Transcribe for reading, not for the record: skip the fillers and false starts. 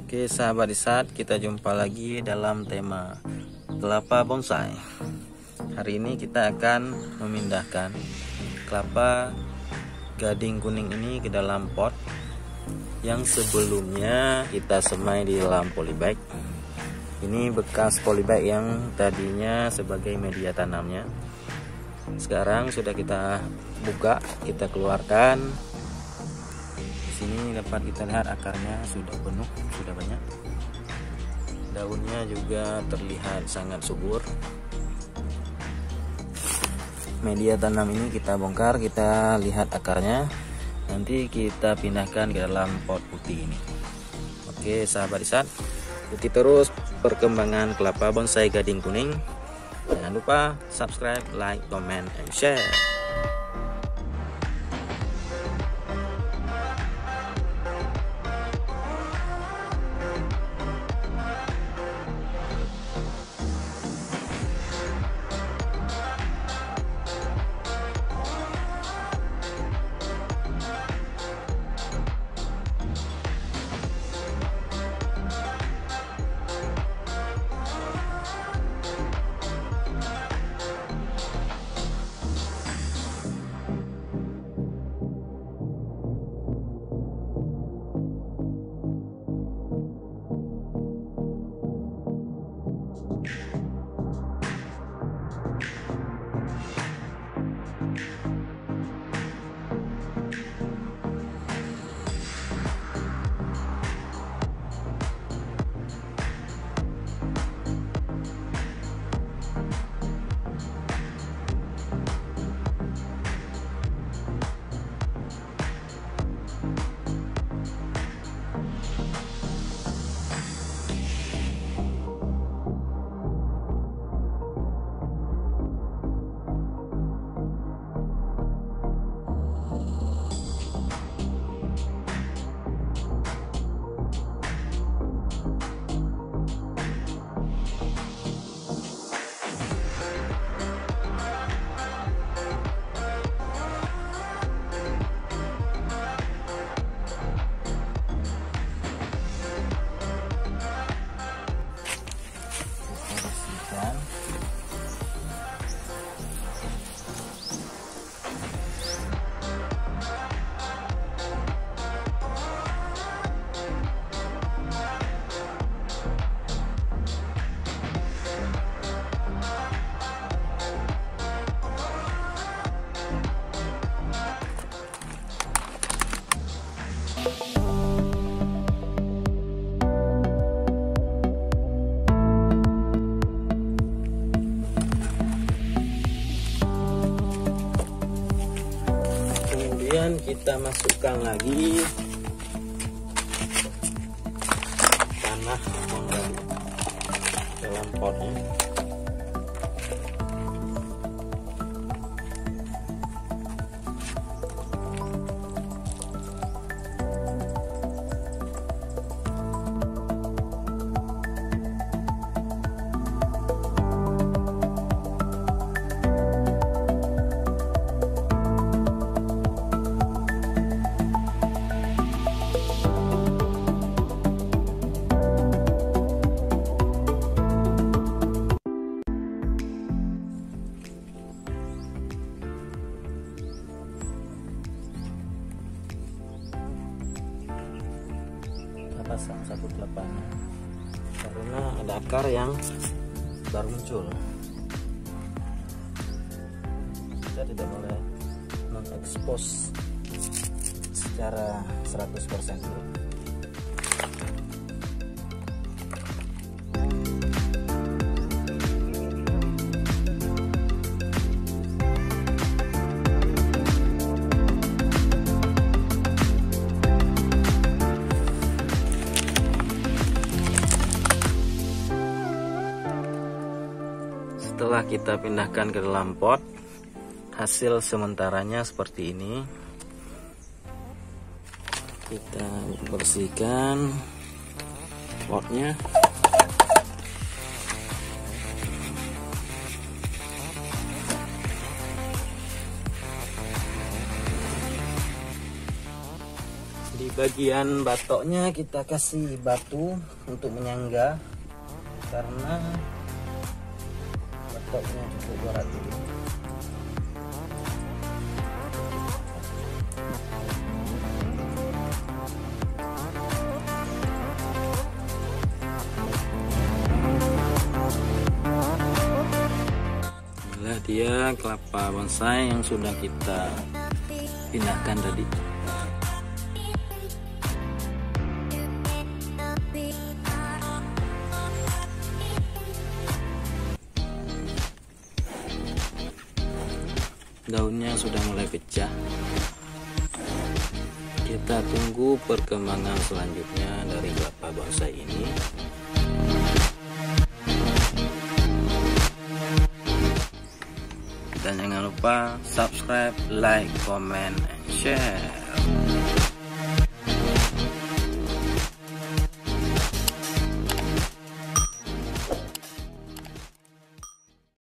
Oke sahabat Isat, kita jumpa lagi dalam tema kelapa bonsai. Hari ini kita akan memindahkan kelapa gading kuning ini ke dalam pot yang sebelumnya kita semai di dalam polybag. Ini bekas polybag yang tadinya sebagai media tanamnya. Sekarang sudah kita buka, kita keluarkan. Di sini dapat kita lihat akarnya sudah penuh, sudah banyak. Daunnya juga terlihat sangat subur. Media tanam ini kita bongkar, kita lihat akarnya. Nanti kita pindahkan ke dalam pot putih ini. Oke sahabat Isat, ikuti terus perkembangan kelapa bonsai gading kuning. Jangan lupa subscribe, like, comment, and share. Kemudian kita masukkan lagi tanah dalam potnya. Pasang satu kelapanya karena ada akar yang baru muncul. Kita tidak boleh mengekspos secara 100% dulu. Setelah kita pindahkan ke dalam pot, hasil sementaranya seperti ini. Kita bersihkan potnya. bagian batoknya kita kasih batu untuk menyangga karena batoknya cukup berat ini. Inilah dia kelapa bonsai yang sudah kita pindahkan tadi. Daunnya sudah mulai pecah. Kita tunggu perkembangan selanjutnya dari kelapa bonsai ini. Dan jangan lupa subscribe, like, comment, and share.